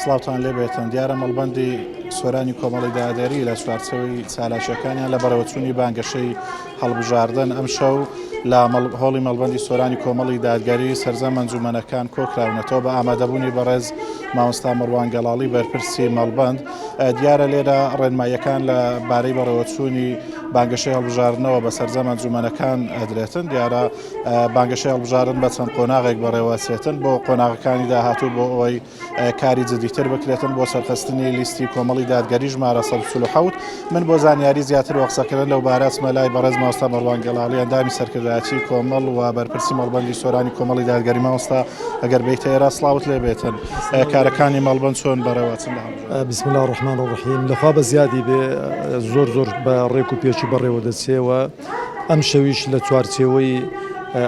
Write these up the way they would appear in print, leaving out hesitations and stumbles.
سڵاوتان لێبێتن دیارە مەڵبەندی سۆرانی کۆمەڵی دادێری لە چوارچەوەی چالاکیەکانیان لە بەرەوەچوونی بانگەشەی هەڵبژاردن ئەم شەو لە هۆڵی مەڵبەندی سۆرانی کۆمەڵی دادگەری سەرجەم ئەنجومەنەکان کۆکراونەتەوە بە ئامادەبوونی بەڕێز مامۆستا مەڕوان گەڵاڵی بەرپرسی مەڵبەند دیارە لێرە ڕێنماییەکان لە بارەی بەڕێوەچوونی بانگەشەی هەڵبژاردنەوە بە سەرجەم ئەنجومەنەکان ئەدرێتن دیارە بانگەشەی هەڵبژاردن بە چەند قۆناغێک بەڕێوەچێتن بۆ قۆناغەکانی داهاتوو بۆ ئەوەی کاری جدیتر بکرێتن بۆ سەرخستنی لیستی کۆمەڵی دادگەری ژمارە 147 من بۆ زانیاری زیاتر و قسەکردن لەو بارەچمە لای بەڕێز مامۆستا مەڕوان گەڵاڵی ئەندامی سەرکردایەتی کۆمەڵ و بەرپرسی مەڵبەندی سۆرانی کۆمەڵی دادگەری مامۆستا ئەگەر بیت ئێرە سڵاوت لێبێتن کارەکانی مەڵبەند چۆن بەڕێوەچن بسم الله الرحمن الرحیم لەخوا بە زیادی بێ زۆر بە ڕێک و پێچی بەڕێوە دەچێەوە ئەم شەویش لە چوارچێوەی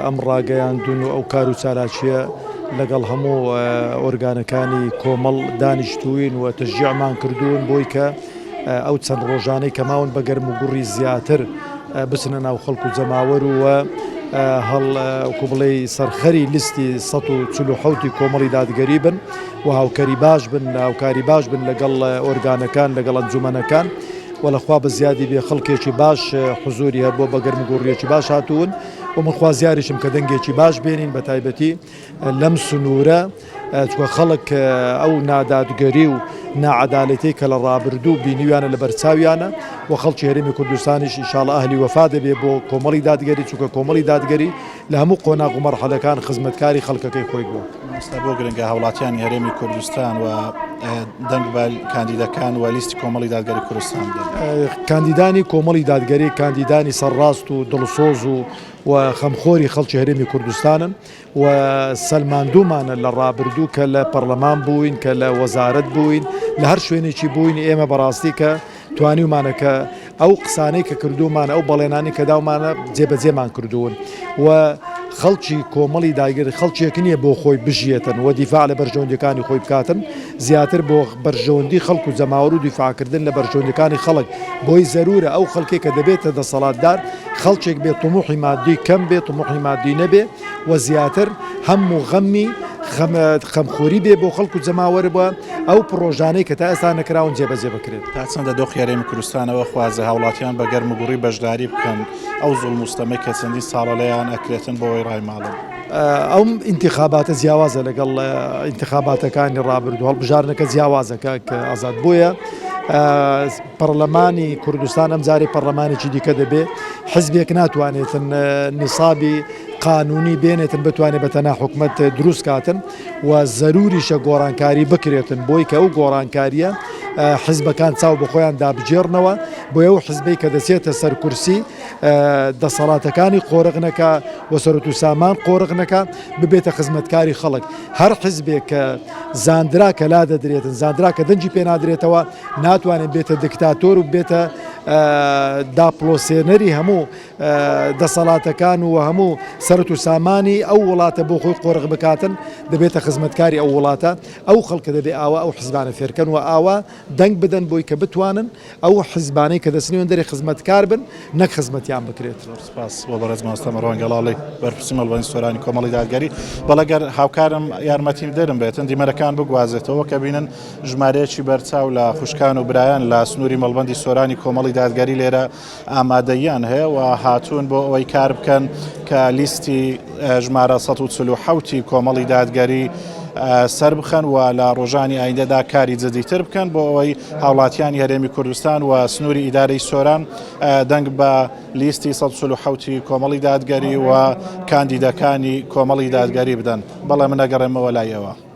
ئەم ڕاگەیاندون و ئەو کار و چالاکیە لەگەڵ هەموو ئۆرگانەکانی کۆمەڵ دانیشتوین و تەشجیعمان کردوون بۆی کە ئەو چەند ڕۆژانەی کە ماون بە گەرم و گوڕی زیاتر بچنە ناو خەڵک و جەماوەر و هەڵکو بڵێ سەرخەری لیستی 147 کۆمەڵی دادگەری بن و هاوکاری باش بن هاوکاری باش بن لەگەڵ ئۆرگانەکان لەگەڵ ئەنجومەنەکان وەلەخوا بە زیادی بێ خەڵکێکی باش حزوری هەبووە بە گەرم و گوڕیەکی باش هاتوون و من خوازیاریشم کە دەنگێکی باش بێنین بە تایبەتی لەم سنوورە چوە خەڵک ئەو نادادگەری و ناعەدالەتی کە لە ڕابردوو بینیویانە لە بەرچاویانە و خەڵکی هەرێمی کوردستانیش ئینشاڵڵا ئەهلی وەفا دەبێ بۆ کۆمەڵی دادگەری چونکە کۆمەڵی دادگەری لە هەموو قۆناغ و مەرحەلەکان خزمەتکاری خەڵکەکەی خۆی بووە. مامۆستا بۆ گرنگە هاوڵاتیانی هەرێمی کوردستان و دەنگ بە کاندیدەکان و لیستی کۆمەڵی دادگەری کوردستان کاندیدانی کۆمەڵی دادگەری کاندیدانی سەرڕاست و دڵسۆز و خەمخۆری خەڵکی هەرێمی کوردستانن و سەلماندوومانە لە ڕابردوو کە لە پەرلەمان بووین کە لە وەزارەت بووین لە هەر شوێنێکی بووین ئێمە بەڕاستی کە توانیمانەکە ئەو قسانەی کە کردومان ئەو بەڵێنانی کە داومانە جێبەجێمان کردوون و خەڵکی کۆمەڵی داگەری خەڵکیەکە نییە بۆ خۆی بژێتن و دیفاع لە بەرژەوەندەکانی خۆی بکاتن زیاتر بۆ بەرژەوەندی خەڵک و جەماوەر و دیفاعکردن لە بەرژەوەندەکانی خەڵک بۆی زەرورە ئەو خەڵکێک کە دەبێتە دەسەڵاتدار خەڵکێک بێت طموحی مادی کەم بێت طموحی مادی نەبێ و زیاتر هەموو غەمی خەمخۆری بێ بۆ خەڵک و جەماوەر بە ئەو پرۆژانەی کە تا ئێستا نەکراون جێبەجێ بکرێت تا چەندە دۆخی هەرێمی کوردستانەوە خوازە هاوڵاتیان بە گەرم و گوڕی بەشداری بکەن ئەو زوڵم و ستەمەی کە چەندی ساڵە لەیان ئەکرێتن بۆەوەی ڕایماڵن ئەو ئینتیخاباتە جیاوازە لەگەڵ ئینتیخاباتەکانی ڕابردوو هەڵبژارنەکە جیاوازەکە کە ئازاد بووە پەرلەمانی کوردستان ئەم جارێ پەرلەمانێکی دیکە دەبێ حزبێک ناتوانێتن نیسابی قانونی بێنێتن بتوانێت بەتەنها حکومەت دروست کاتن و زەروریشە گۆڕانکاری بکرێتن بۆی کە ئەو گۆڕانکاریە حزبەکان چاو بە خۆیان دابجێڕنەوە بۆ ئەو حزبەی کە دەچێتە سەر کورسی دەسەڵاتەکانی قۆرغنەکە و سەرۆت و سامان قۆرغنەکە ببێتە خزمەتکاری خەڵک هەر حزبێک کە زاندرا کە لا دەدرێتن زاندرا کە دەنجی پێ نادرێتەوە ناتوانێت بێتە دیکتاتۆر و بێتە داپلۆسێنەری هەموو دەسەڵاتەکان و هەموو سەرۆت و سامانی ئەو وڵاتە بۆ خۆی قۆرغ بکاتن دەبێتە خزمەتکاری ئەو وڵاتە ئەو خەڵکە دەبێ ئاوا ئەو حزبانە فێرکەن و ئاوا دەنگ بدەن بۆی کە بتوانن ئەو حزبانەی کە دەچنەوە دەرێ خزمەتکار بن نەک خزمەتیان بکرێت. سپاس بۆ بەڕێز مامۆستا مەڕوان گەڵاڵی بەرپرسی مەڵبەندی سۆرانی کۆمەڵی دادگەری بەڵێگەر هاوکارم یارمەتیم دەرم بێتن دیمەرەکان بگوازێتەوە کە بینن ژمارەیەکی بەرچاو لە خوشکان و برایان لە سنووری مەڵبەندی سۆرانی کۆمەڵی دادگەری لێرە ئامادەیان هەیە و هاتوون بۆ ئەوەی کار بکەن کە لیستی ژمارە 147 کۆمەڵی دادگەری سەر بخەن و لە ڕۆژانی ئایندەدا کاری جدیتر بکەن بۆ ئەوەی هاوڵاتیانی هەرێمی کوردستان و سنووری ئیدارەی سۆران دەنگ بە لیستی 147 کۆمەڵی دادگەری و کاندیدەکانی کۆمەڵی دادگەری بدەن بەڵێ من ئەگەڕێمەوە لایەوە.